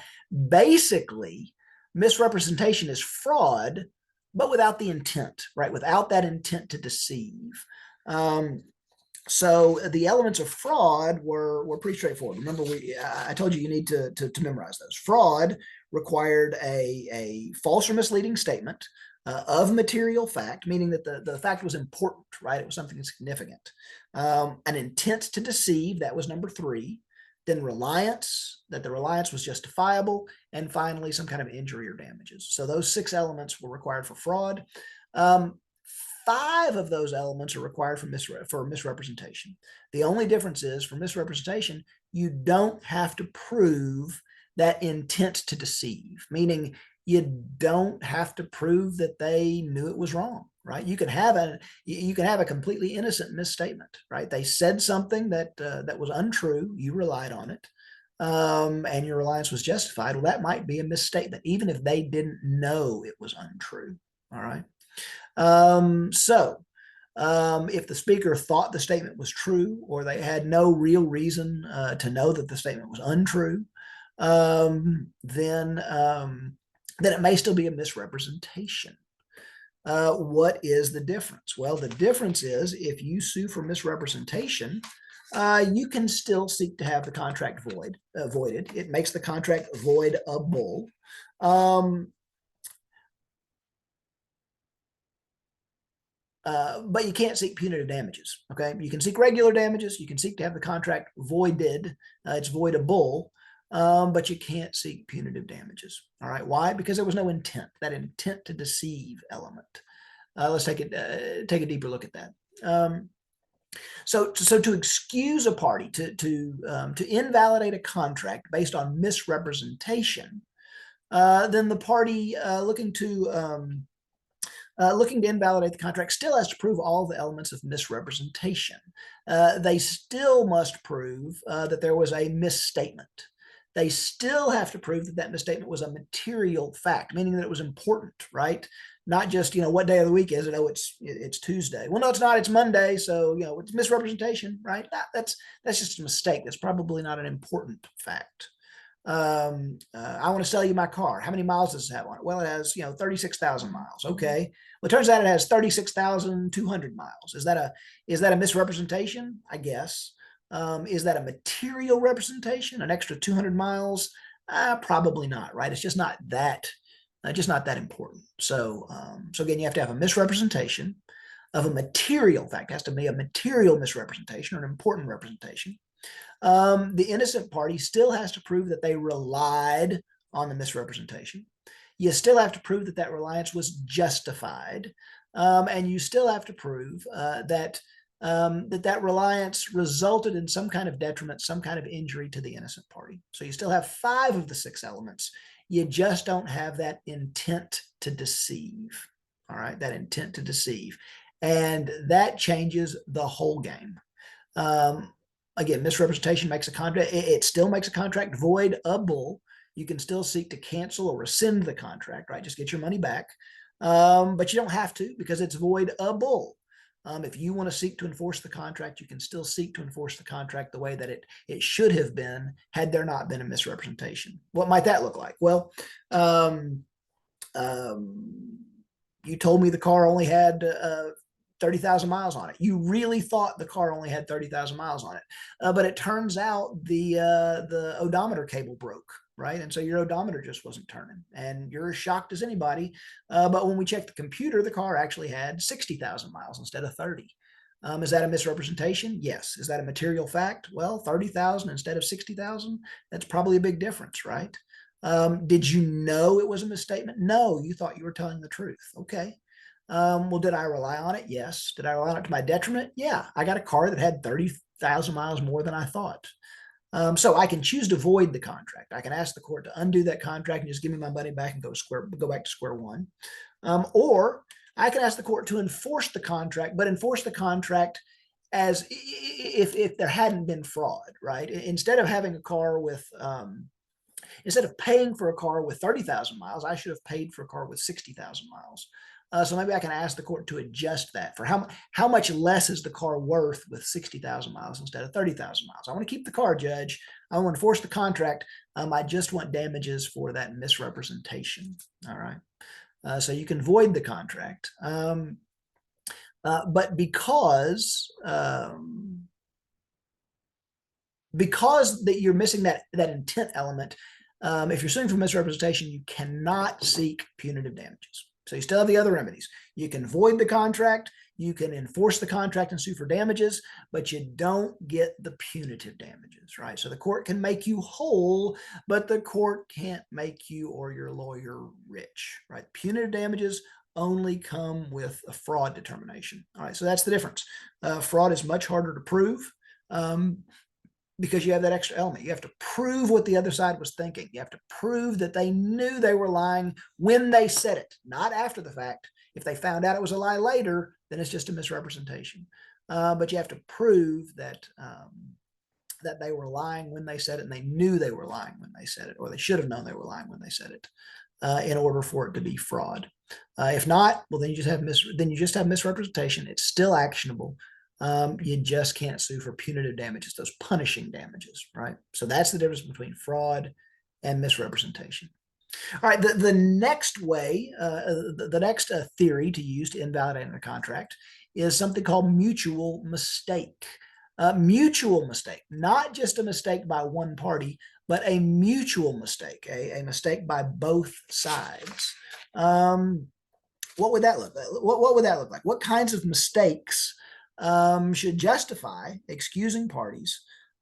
[SPEAKER 1] basically, misrepresentation is fraud, but without the intent, right? Without that intent to deceive. So the elements of fraud were pretty straightforward. Remember, I told you you need to memorize those. Fraud required a false or misleading statement of material fact, meaning that the fact was important, right? It was something significant. An intent to deceive, that was number 3. Then reliance, that the reliance was justifiable, and finally some kind of injury or damages. So those 6 elements were required for fraud. 5 of those elements are required for misrepresentation. The only difference is for misrepresentation, you don't have to prove that intent to deceive, meaning you don't have to prove that they knew it was wrong, right? You can have a completely innocent misstatement, right? They said something that was untrue, you relied on it, and your reliance was justified. Well, that might be a misstatement, even if they didn't know it was untrue. All right. If the speaker thought the statement was true, or they had no real reason to know that the statement was untrue, then it may still be a misrepresentation. What is the difference? Well, the difference is if you sue for misrepresentation, you can still seek to have the contract voided. It makes the contract voidable. But you can't seek punitive damages. Okay, you can seek regular damages. You can seek to have the contract voided. It's voidable, but you can't seek punitive damages. All right, why? Because there was no intent. That intent to deceive element. Let's take a deeper look at that. So to excuse a party to invalidate a contract based on misrepresentation, then the party looking to invalidate the contract still has to prove all the elements of misrepresentation. They still must prove that there was a misstatement. They still have to prove that that misstatement was a material fact, meaning that it was important, right? Not just, what day of the week is it? Oh, it's Tuesday. Well, no, it's not. It's Monday. So, it's misrepresentation, right? That's just a mistake. That's probably not an important fact. I want to sell you my car. How many miles does it have on it? Well, it has, 36,000 miles. Okay. Well, it turns out it has 36,200 miles. Is that a misrepresentation? I guess. Is that a material representation? An extra 200 miles? Probably not, right? It's just not that important. So again, you have to have a misrepresentation of a material fact. It has to be a material misrepresentation or an important representation. The innocent party still has to prove that they relied on the misrepresentation. You still have to prove that that reliance was justified. And you still have to prove that reliance resulted in some kind of detriment, some kind of injury to the innocent party. So you still have 5 of the 6 elements. You just don't have that intent to deceive. All right, that intent to deceive. And that changes the whole game. Again, misrepresentation makes a contract. It still makes a contract voidable. You can still seek to cancel or rescind the contract, right? Just get your money back. But you don't have to because it's voidable. If you want to seek to enforce the contract, you can still seek to enforce the contract the way that it should have been had there not been a misrepresentation. What might that look like? Well, you told me the car only had 30,000 miles on it. You really thought the car only had 30,000 miles on it. But it turns out the odometer cable broke, right? And so your odometer just wasn't turning. And you're as shocked as anybody. But when we checked the computer, the car actually had 60,000 miles instead of 30. Is that a misrepresentation? Yes. Is that a material fact? Well, 30,000 instead of 60,000, that's probably a big difference, right? Did you know it was a misstatement? No, you thought you were telling the truth. Okay. Well, did I rely on it? Yes. Did I rely on it to my detriment? Yeah. I got a car that had 30,000 miles more than I thought. So I can choose to void the contract. I can ask the court to undo that contract and just give me my money back and go back to square one. Or I can ask the court to enforce the contract, but enforce the contract as if there hadn't been fraud, right? Instead of having a car with instead of paying for a car with 30,000 miles, I should have paid for a car with 60,000 miles. So maybe I can ask the court to adjust that for how much less is the car worth with 60,000 miles instead of 30,000 miles. I want to keep the car, Judge. I want to enforce the contract. I just want damages for that misrepresentation. All right. So you can void the contract. But because that you're missing that intent element, if you're suing for misrepresentation, you cannot seek punitive damages. So you still have the other remedies. You can void the contract, you can enforce the contract and sue for damages, but you don't get the punitive damages, right? So the court can make you whole, but the court can't make you or your lawyer rich, right? Punitive damages only come with a fraud determination. All right, so that's the difference. Fraud is much harder to prove. Because you have that extra element. You have to prove what the other side was thinking. You have to prove that they knew they were lying when they said it, not after the fact. If they found out it was a lie later, then it's just a misrepresentation. But you have to prove that that they were lying when they said it, and they knew they were lying when they said it, or they should have known they were lying when they said it, in order for it to be fraud. If not, well, then you just have misrepresentation. It's still actionable. You just can't sue for punitive damages, those punishing damages, right? So that's the difference between fraud and misrepresentation. All right, the next way, the next theory to use to invalidate a contract is something called mutual mistake. Mutual mistake, not just a mistake by one party, but a mutual mistake, a mistake by both sides. What would that look like? What would that look like? What kinds of mistakes should justify excusing parties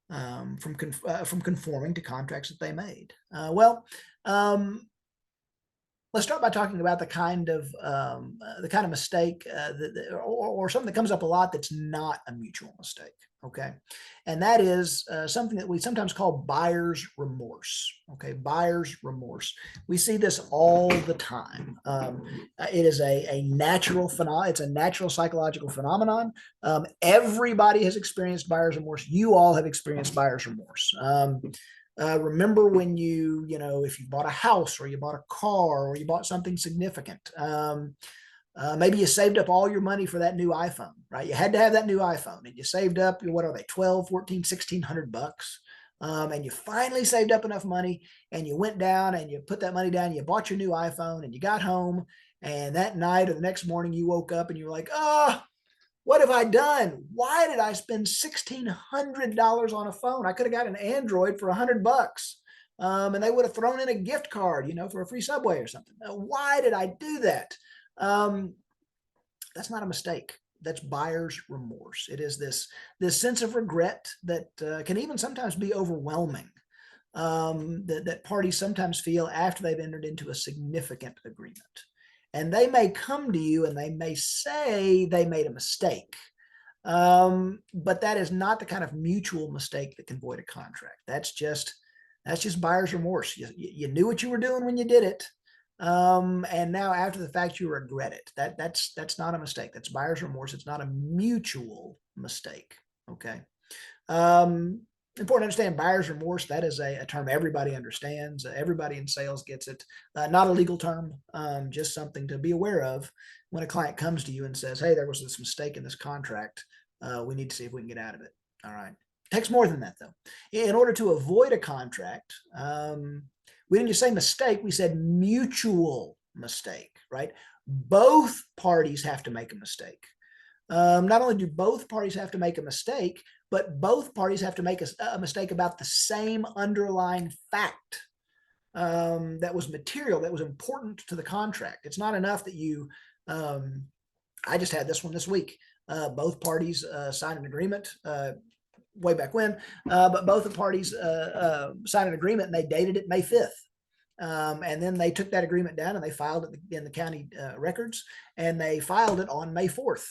[SPEAKER 1] from conforming to contracts that they made? Let's start by talking about the kind of mistake or something that comes up a lot that's not a mutual mistake. Okay, and that is something that we sometimes call buyer's remorse. Okay, buyer's remorse. We see this all the time. It is a natural phenomenon. It's a natural psychological phenomenon. Everybody has experienced buyer's remorse. You all have experienced buyer's remorse. Remember when if you bought a house or you bought a car or you bought something significant, maybe you saved up all your money for that new iPhone, right? You had to have that new iPhone and you saved up, what are they, 12, 14, 1600 bucks. And you finally saved up enough money and you went down and you put that money down, you bought your new iPhone and you got home, and that night or the next morning you woke up and you were like, oh, what have I done? Why did I spend $1,600 on a phone? I could have got an Android for $100, and they would have thrown in a gift card, for a free Subway or something. Why did I do that? That's not a mistake. That's buyer's remorse. It is this sense of regret that can even sometimes be overwhelming, that parties sometimes feel after they've entered into a significant agreement. And they may come to you and they may say they made a mistake. But that is not the kind of mutual mistake that can void a contract. That's just buyer's remorse. You knew what you were doing when you did it. And now after the fact, you regret it. That's not a mistake. That's buyer's remorse. It's not a mutual mistake. Okay. Important to understand buyer's remorse. That is a term everybody understands. Everybody in sales gets it. Not a legal term, just something to be aware of when a client comes to you and says, hey, there was this mistake in this contract. We need to see if we can get out of it. All right. It takes more than that, though. In order to avoid a contract, we didn't just say mistake, we said mutual mistake, right? Both parties have to make a mistake. Not only do both parties have to make a mistake, but both parties have to make a mistake about the same underlying fact that was material, that was important to the contract. It's not enough that you, I just had this one this week. Both parties signed an agreement way back when, but both the parties signed an agreement and they dated it May 5th. And then they took that agreement down and they filed it in the county records, and they filed it on May 4th.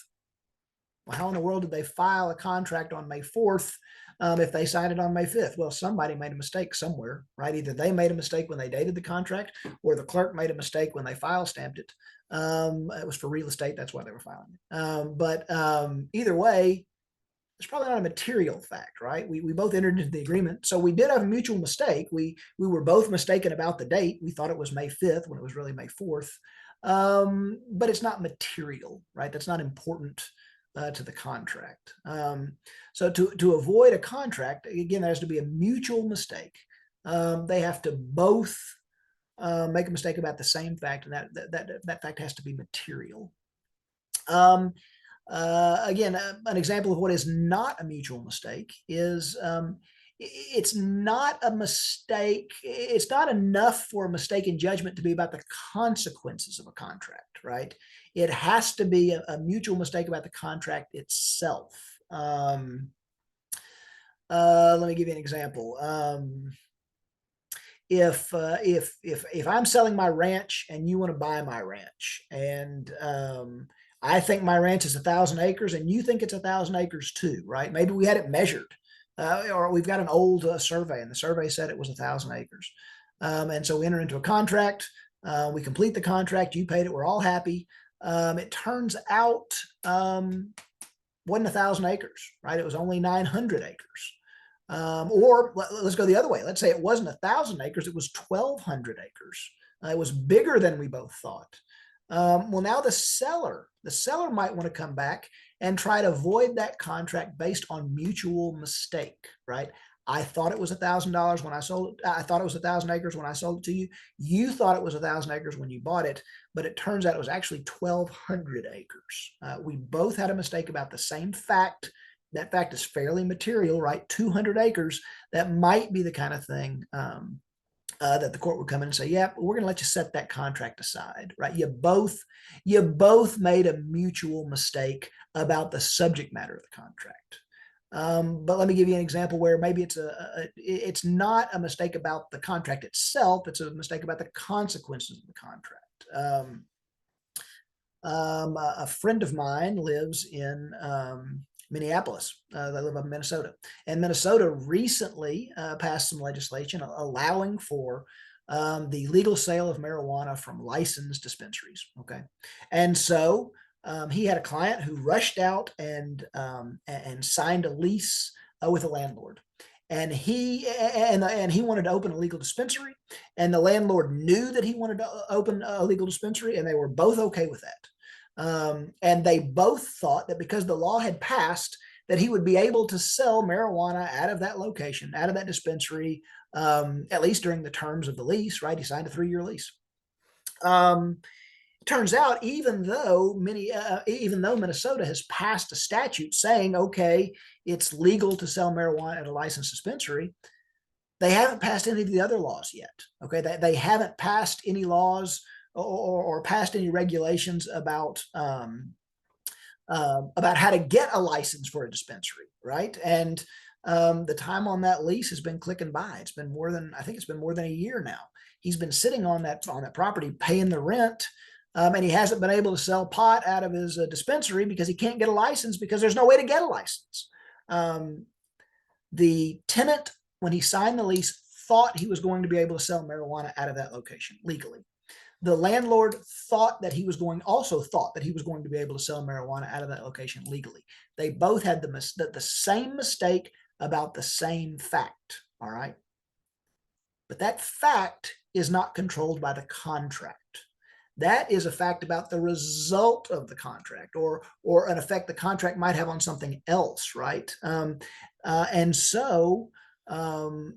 [SPEAKER 1] Well, how in the world did they file a contract on May 4th if they signed it on May 5th? Well, somebody made a mistake somewhere, right? Either they made a mistake when they dated the contract, or the clerk made a mistake when they file stamped it. It was for real estate. That's why they were filing it. But either way, it's probably not a material fact, right? We both entered into the agreement. So we did have a mutual mistake. We were both mistaken about the date. We thought it was May 5th when it was really May 4th. But it's not material, right? That's not important to the contract. So to avoid a contract, again, there has to be a mutual mistake. They have to both make a mistake about the same fact, and that fact has to be material. Again, an example of what is not a mutual mistake is it's not a mistake. It's not enough for a mistake in judgment to be about the consequences of a contract, right? It has to be a mutual mistake about the contract itself. Let me give you an example. If I'm selling my ranch and you want to buy my ranch, and I think my ranch is 1,000 acres and you think it's 1,000 acres too, right? Maybe we had it measured, or we've got an old survey and the survey said it was 1,000 acres. And so we enter into a contract, we complete the contract, you paid it, we're all happy. It turns out wasn't 1,000 acres, right? It was only 900 acres. Or let's go the other way. Let's say it wasn't 1,000 acres, it was 1,200 acres. It was bigger than we both thought. Well, now the seller might want to come back and try to void that contract based on mutual mistake, right? I thought it was $1,000 when I sold it. I thought it was 1,000 acres when I sold it to you. You thought it was 1,000 acres when you bought it, but it turns out it was actually 1,200 acres. We both had a mistake about the same fact. That fact is fairly material, right? 200 acres. That might be the kind of thing that the court would come in and say, yeah, we're going to let you set that contract aside, right? You both made a mutual mistake about the subject matter of the contract. But let me give you an example where maybe it's not a mistake about the contract itself. It's a mistake about the consequences of the contract. A friend of mine lives in Minneapolis. They live up in Minnesota. And Minnesota recently passed some legislation allowing for the legal sale of marijuana from licensed dispensaries. Okay. And so he had a client who rushed out and signed a lease with a landlord. And he wanted to open a legal dispensary, and the landlord knew that he wanted to open a legal dispensary, and they were both okay with that. And they both thought that because the law had passed, that he would be able to sell marijuana out of that location, out of that dispensary, at least during the terms of the lease, right? He signed a 3-year lease. It turns out, even though Minnesota has passed a statute saying, okay, it's legal to sell marijuana at a licensed dispensary, they haven't passed any of the other laws yet. Okay, they haven't passed any laws or passed any regulations about how to get a license for a dispensary, right? And the time on that lease has been clicking by. It's been more than a year now. He's been sitting on that property paying the rent. And he hasn't been able to sell pot out of his dispensary because he can't get a license because there's no way to get a license. The tenant, when he signed the lease, thought he was going to be able to sell marijuana out of that location legally. The landlord also thought that he was going to be able to sell marijuana out of that location legally. They both had the same mistake about the same fact, all right? But that fact is not controlled by the contract. That is a fact about the result of the contract, or an effect the contract might have on something else, right? And so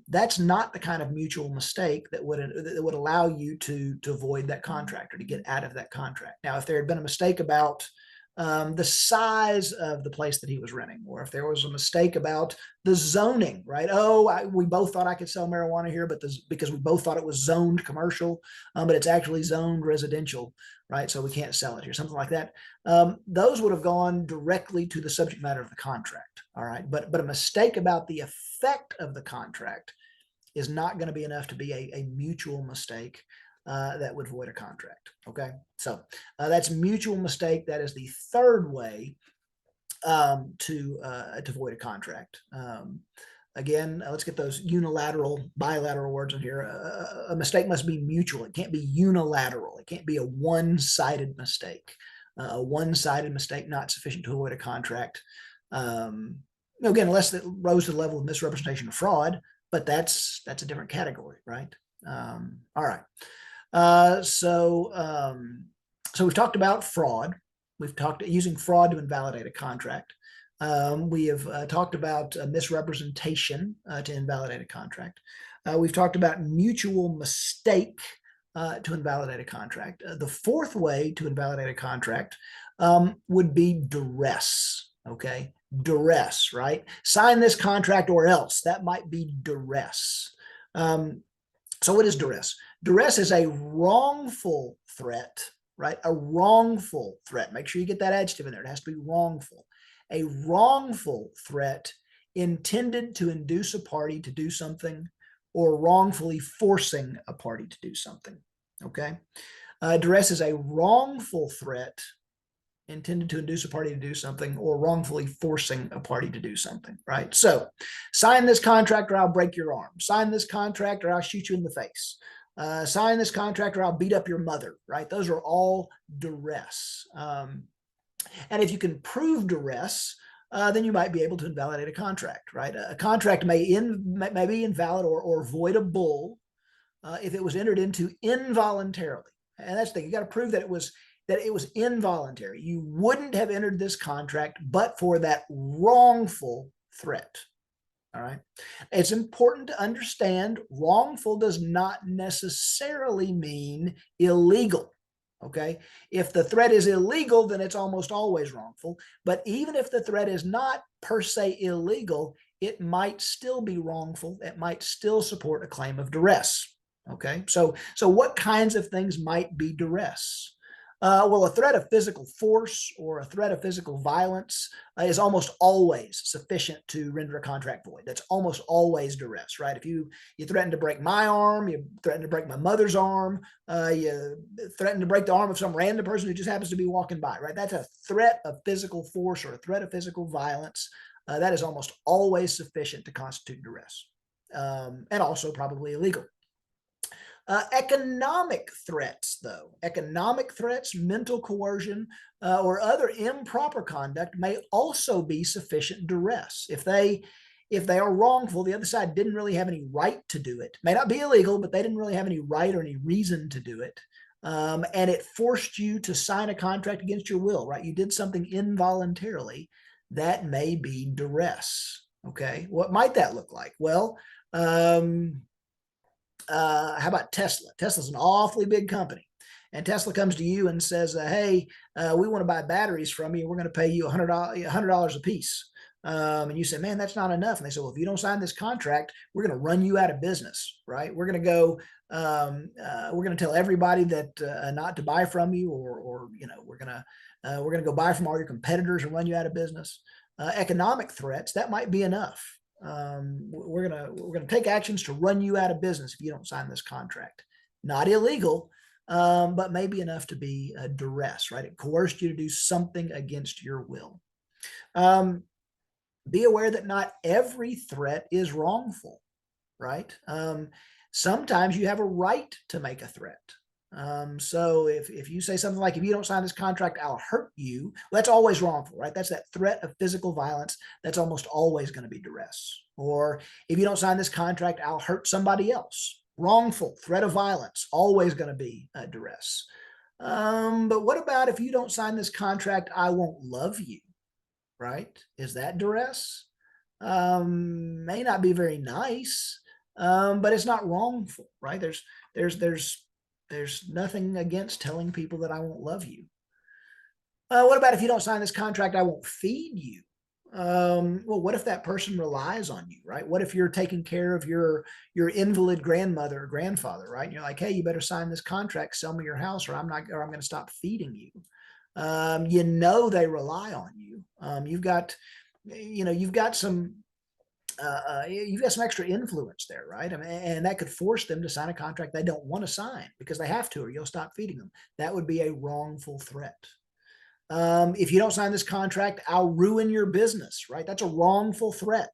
[SPEAKER 1] that's not the kind of mutual mistake that would allow you to void that contract or to get out of that contract. Now, if there had been a mistake about the size of the place that he was renting, or if there was a mistake about the zoning, right? We both thought I could sell marijuana here, but because we both thought it was zoned commercial, but it's actually zoned residential, right? So we can't sell it here, something like that. Those would have gone directly to the subject matter of the contract, all right? But a mistake about the effect of the contract is not going to be enough to be a mutual mistake that would void a contract. Okay, so that's mutual mistake. That is the third way to void a contract. Again, let's get those bilateral words in here. A mistake must be mutual. It can't be unilateral. It can't be a one-sided mistake. A one-sided mistake not sufficient to avoid a contract. Again, unless it rose to the level of misrepresentation or fraud, but that's a different category, right? All right. So we've talked about fraud. We've talked using fraud to invalidate a contract. We have talked about misrepresentation to invalidate a contract. We've talked about mutual mistake to invalidate a contract. The fourth way to invalidate a contract would be duress. Okay, duress, right? Sign this contract or else. That might be duress. So what is duress? Duress is a wrongful threat, right? A wrongful threat. Make sure you get that adjective in there. It has to be wrongful. A wrongful threat intended to induce a party to do something or wrongfully forcing a party to do something, okay? Duress is a wrongful threat intended to induce a party to do something or wrongfully forcing a party to do something, right? So sign this contract or I'll break your arm. Sign this contract or I'll shoot you in the face. Sign this contract or I'll beat up your mother, right? Those are all duress. And if you can prove duress, then you might be able to invalidate a contract, right? A contract may be invalid or voidable if it was entered into involuntarily. And that's the thing. You got to prove that it was involuntary. You wouldn't have entered this contract but for that wrongful threat. All right. It's important to understand wrongful does not necessarily mean illegal. Okay. If the threat is illegal, then it's almost always wrongful. But even if the threat is not per se illegal, it might still be wrongful. It might still support a claim of duress. Okay. So what kinds of things might be duress? Well, a threat of physical force or a threat of physical violence is almost always sufficient to render a contract void. That's almost always duress, right? If you threaten to break my arm, you threaten to break my mother's arm, you threaten to break the arm of some random person who just happens to be walking by, right? That's a threat of physical force or a threat of physical violence. That is almost always sufficient to constitute duress, and also probably illegal. Economic threats, though, mental coercion, or other improper conduct may also be sufficient duress. If they are wrongful, the other side didn't really have any right to do it. May not be illegal, but they didn't really have any right or any reason to do it. And it forced you to sign a contract against your will, right? You did something involuntarily. That may be duress. Okay, what might that look like? Well, how about Tesla? Tesla's an awfully big company. And Tesla comes to you and says, hey, we want to buy batteries from you. We're going to pay you $100 a piece. And you say, man, that's not enough. And they say, well, if you don't sign this contract, we're going to run you out of business, right? We're going to go, we're going to tell everybody that not to buy from you, or we're going to go buy from all your competitors and run you out of business. Economic threats, that might be enough. We're gonna take actions to run you out of business if you don't sign this contract. Not illegal, but maybe enough to be duress, right? It coerced you to do something against your will. Be aware that not every threat is wrongful, right? Sometimes you have a right to make a threat. So if you say something like, if you don't sign this contract, I'll hurt you, well, that's always wrongful, right? That's that threat of physical violence. That's almost always going to be duress. Or if you don't sign this contract, I'll hurt somebody else. Wrongful, threat of violence, always going to be duress. But what about if you don't sign this contract, I won't love you, right? Is that duress? May not be very nice, but it's not wrongful, right? There's nothing against telling people that I won't love you. What about if you don't sign this contract, I won't feed you? Well, what if that person relies on you, right? What if you're taking care of your invalid grandmother or grandfather, right? And you're like, hey, you better sign this contract, sell me your house, or I'm going to stop feeding you. They rely on you. You've got some extra influence there, right? I mean, and that could force them to sign a contract they don't want to sign because they have to, or you'll stop feeding them. That would be a wrongful threat. If you don't sign this contract, I'll ruin your business, right? That's a wrongful threat.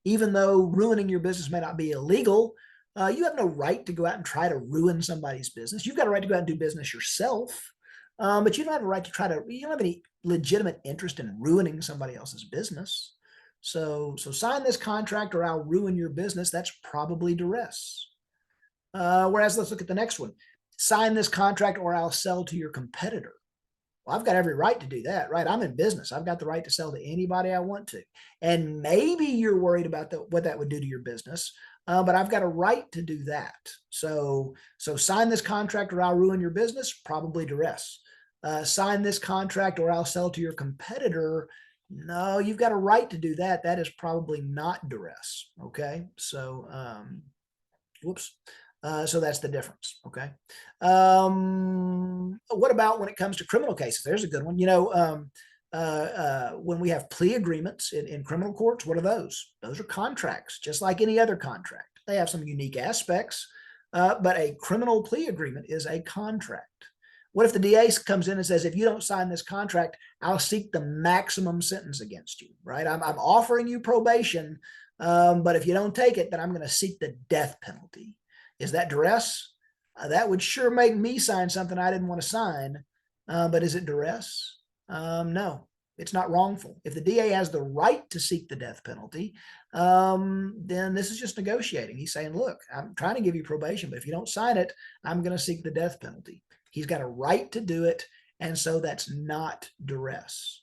[SPEAKER 1] Even though ruining your business may not be illegal, you have no right to go out and try to ruin somebody's business. You've got a right to go out and do business yourself, but you don't have a right to you don't have any legitimate interest in ruining somebody else's business. So sign this contract or I'll ruin your business. That's probably duress. Whereas let's look at the next one. Sign this contract or I'll sell to your competitor. Well, I've got every right to do that, right? I'm in business. I've got the right to sell to anybody I want to. And maybe you're worried about what that would do to your business. but I've got a right to do that. So sign this contract or I'll ruin your business, probably duress. Sign this contract or I'll sell to your competitor. No, you've got a right to do that. That is probably not duress. Okay. So, whoops. So that's the difference. Okay. What about when it comes to criminal cases? There's a good one. When we have plea agreements in criminal courts, what are those? Those are contracts, just like any other contract. They have some unique aspects, but a criminal plea agreement is a contract. What if the DA comes in and says, if you don't sign this contract, I'll seek the maximum sentence against you, right? I'm offering you probation, but if you don't take it, then I'm going to seek the death penalty. Is that duress? That would sure make me sign something I didn't want to sign, but is it duress? No, it's not wrongful. If the DA has the right to seek the death penalty, then this is just negotiating. He's saying, look, I'm trying to give you probation, but if you don't sign it, I'm going to seek the death penalty. He's got a right to do it, and so that's not duress.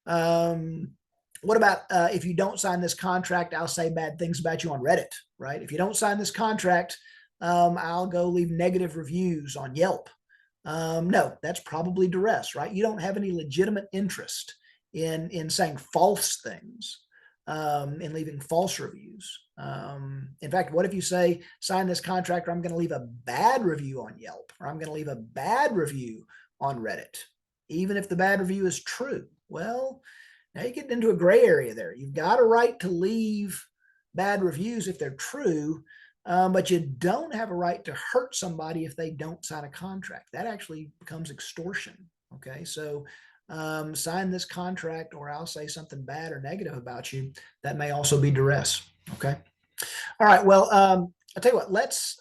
[SPEAKER 1] What about if you don't sign this contract, I'll say bad things about you on Reddit, right? If you don't sign this contract, I'll go leave negative reviews on Yelp. No, that's probably duress, right? You don't have any legitimate interest in saying false things, in leaving false reviews. In fact, what if you say, sign this contract or I'm going to leave a bad review on Yelp, or I'm going to leave a bad review on Reddit, even if the bad review is true? Well, now you get into a gray area there. You've got a right to leave bad reviews if they're true, but you don't have a right to hurt somebody if they don't sign a contract. That actually becomes extortion. Okay, so sign this contract or I'll say something bad or negative about you. That may also be duress. Okay. All right. Well, I'll tell you what, let's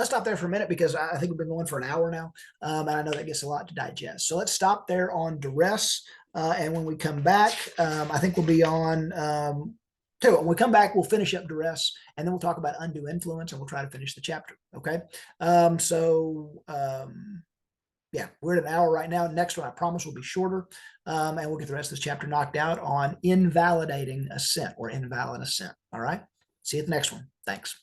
[SPEAKER 1] stop there for a minute because I think we've been going for an hour now. And I know that gets a lot to digest. So let's stop there on duress. And when we come back, I think we'll be on, when we come back, we'll finish up duress and then we'll talk about undue influence and we'll try to finish the chapter. Okay. Yeah, we're at an hour right now. Next one, I promise, will be shorter. And we'll get the rest of this chapter knocked out on invalidating assent or invalid assent. All right. See you at the next one. Thanks.